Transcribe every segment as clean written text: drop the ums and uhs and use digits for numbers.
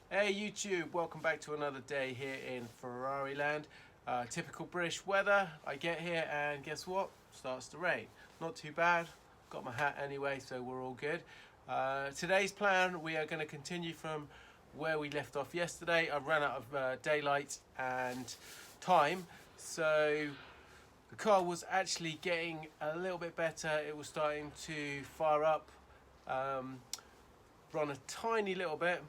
Hey YouTube, welcome back to another day here in Ferrari land. Typical British weather. I get here and guess what? Starts to rain. Not too bad. Got my hat anyway, so we're all good. Today's plan, we are going to continue from where we left off yesterday. I ran out of daylight and time, so the car was actually getting a little bit better. It was starting to fire up, run a tiny little bit.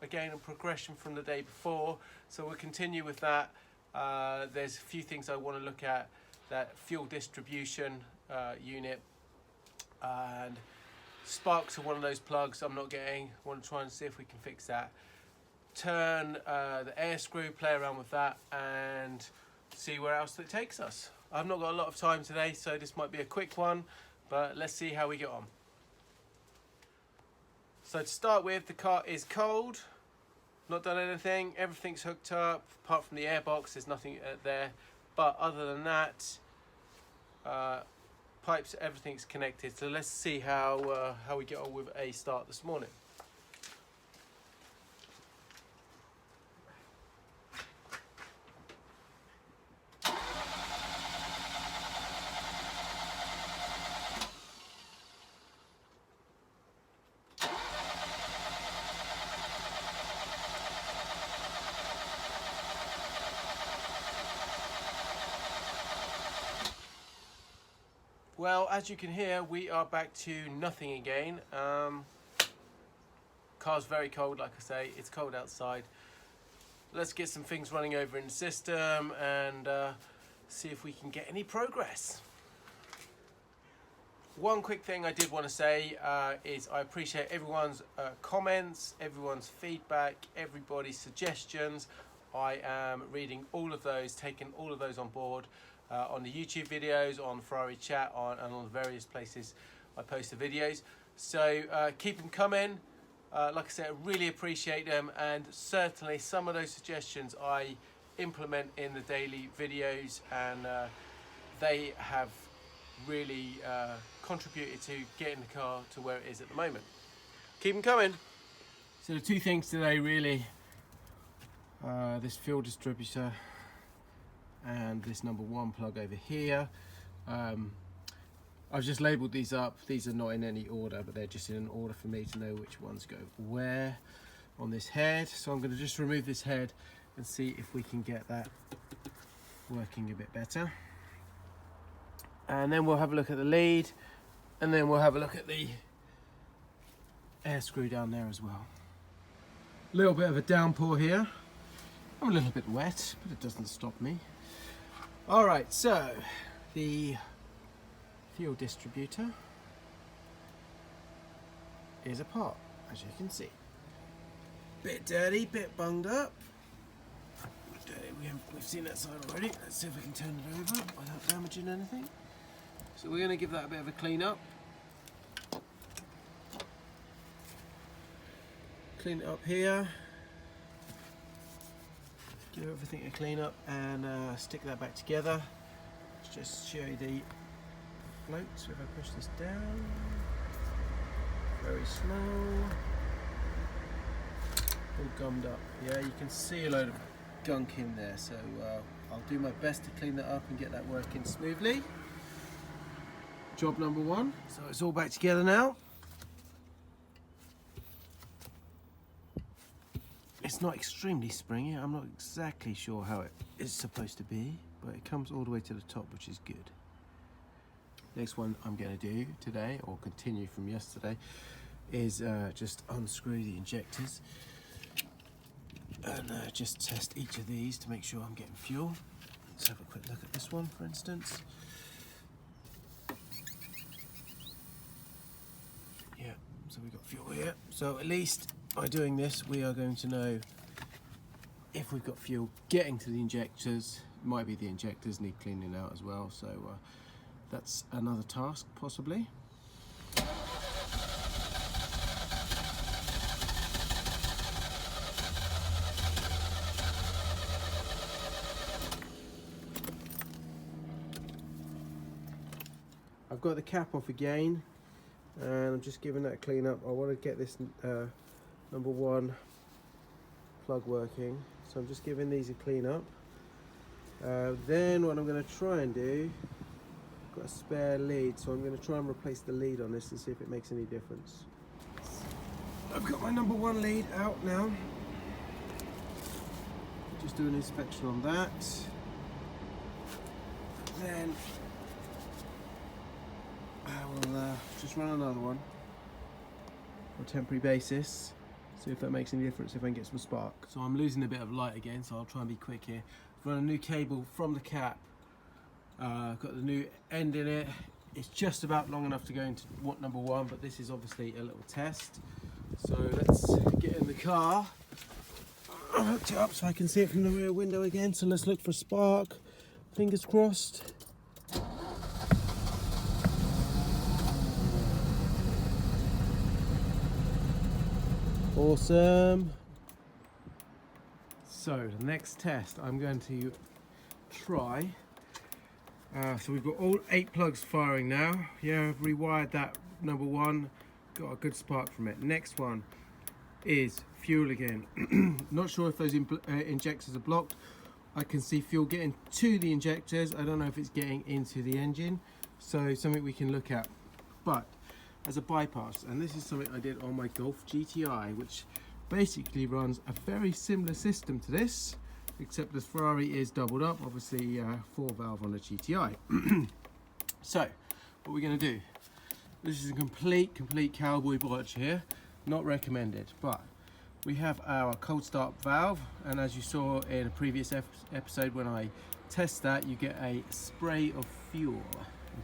Again, a progression from the day before, so we'll continue with that. There's a few things I want to look at. That fuel distribution unit, and sparks are one of those plugs I'm not getting. Want to try and see if we can fix that. Turn the air screw, play around with that, and see where else it takes us. I've not got a lot of time today, so this might be a quick one, but let's see how we get on. So to start with, the car is cold, not done anything, everything's hooked up, apart from the airbox, there's nothing there. But other than that, pipes, everything's connected. So let's see how we get on with a start this morning. Well, as you can hear, we are back to nothing again. Car's very cold, like I say, it's cold outside. Let's get some things running over in the system and see if we can get any progress. One quick thing I did want to say is I appreciate everyone's comments, everyone's feedback, everybody's suggestions. I am reading all of those, taking all of those on board. On the YouTube videos, on Ferrari chat, and on the various places I post the videos. So keep them coming. Like I said, I really appreciate them, and certainly some of those suggestions I implement in the daily videos, and they have really contributed to getting the car to where it is at the moment. Keep them coming. So the two things today really, this fuel distributor and this number one plug over here. I've just labelled these up. These are not in any order, but they're just in an order for me to know which ones go where on this head. So I'm going to just remove this head and see if we can get that working a bit better. And then we'll have a look at the lead, and then we'll have a look at the air screw down there as well. A little bit of a downpour here. I'm a little bit wet, but it doesn't stop me. Alright, so the fuel distributor is apart, as you can see. Bit dirty, bit bunged up. We've seen that side already. Let's see if we can turn it over without damaging anything. So we're going to give that a bit of a clean up. Clean it up here. Give everything a clean up and stick that back together. Let's just show you the floats. So if I push this down, very slow, all gummed up. Yeah, you can see a load of gunk in there. So I'll do my best to clean that up and get that working smoothly. Job number one. So it's all back together now. It's not extremely springy. I'm not exactly sure how it is supposed to be, but it comes all the way to the top, which is good. Next one I'm going to do today, or continue from yesterday, is just unscrew the injectors and just test each of these to make sure I'm getting fuel. Let's have a quick look at this one, for instance. Yeah, so we've got fuel here. So at least by doing this, we are going to know if we've got fuel getting to the injectors. It might be the injectors need cleaning out as well, so that's another task possibly. I've got the cap off again, and I'm just giving that a clean up. I want to get this number one plug working, so I'm just giving these a clean up. Then what I'm going to try and do, I've got a spare lead, so I'm going to try and replace the lead on this and see if it makes any difference. I've got my number 1 lead out now. Just do an inspection on that. Then I will just run another one on a temporary basis, see if that makes any difference, if I can get some spark. So I'm losing a bit of light again, so I'll try and be quick here. I've run a new cable from the cap. I've got the new end in it. It's just about long enough to go into number 1, but this is obviously a little test. So let's get in the car. I hooked it up so I can see it from the rear window again, so let's look for a spark. Fingers crossed. Awesome. So the next test I'm going to try. So we've got all 8 plugs firing now. Yeah, I've rewired that number 1. Got a good spark from it. Next one is fuel again. Not sure if those injectors are blocked. I can see fuel getting to the injectors. I don't know if it's getting into the engine. So something we can look at. But as a bypass, and this is something I did on my Golf GTI, which basically runs a very similar system to this, except the Ferrari is doubled up, obviously 4 valve on a GTI. So what we're going to do, this is a complete cowboy bodge here, not recommended, but we have our cold start valve, and as you saw in a previous episode when I test that, you get a spray of fuel,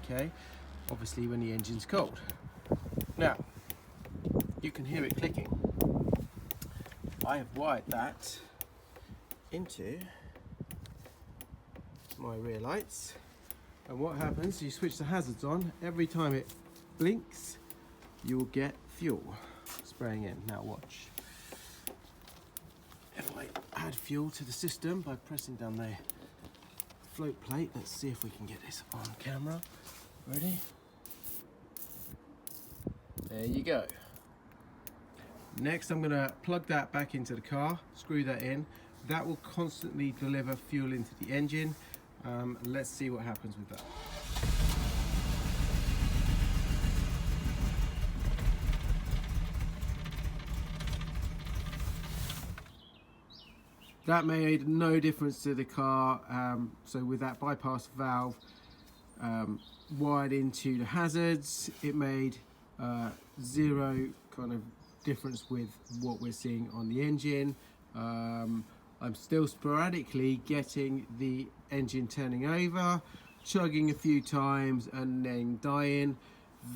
okay, obviously when the engine's cold. Now you can hear it clicking. I have wired that into my rear lights, and what happens, you switch the hazards on. Every time it blinks you will get fuel spraying in. Now watch, if I add fuel to the system by pressing down the float plate, let's see if we can get this on camera. Ready? There you go. Next I'm going to plug that back into the car, screw that in. That will constantly deliver fuel into the engine. Let's see what happens with that. That made no difference to the car. So with that bypass valve wired into the hazards, it made 0 kind of difference with what we're seeing on the engine. I'm still sporadically getting the engine turning over, chugging a few times and then dying.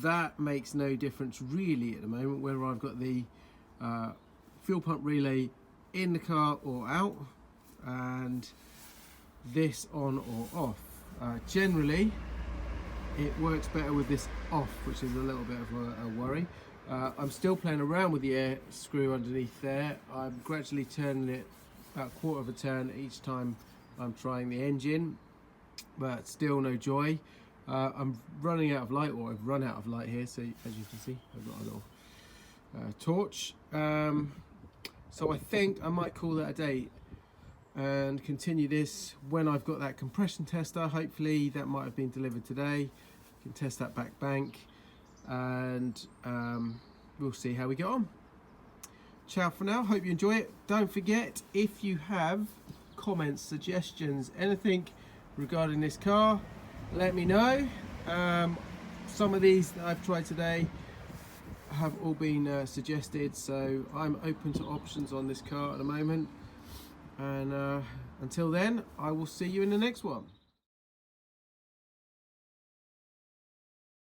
That makes no difference really at the moment, whether I've got the fuel pump relay in the car or out, and this on or off. Generally it works better with this off, which is a little bit of a worry. I'm still playing around with the air screw underneath there. I'm gradually turning it about a quarter of a turn each time I'm trying the engine, but still no joy. I'm running out of light, or I've run out of light here, so as you can see I've got a little torch. So I think I might call that a day and continue this when I've got that compression tester. Hopefully that might have been delivered today. Can test that back bank, and we'll see how we get on. Ciao for now, hope you enjoy it. Don't forget, if you have comments, suggestions, anything regarding this car, let me know. Some of these that I've tried today have all been suggested, so I'm open to options on this car at the moment, and until then I will see you in the next one.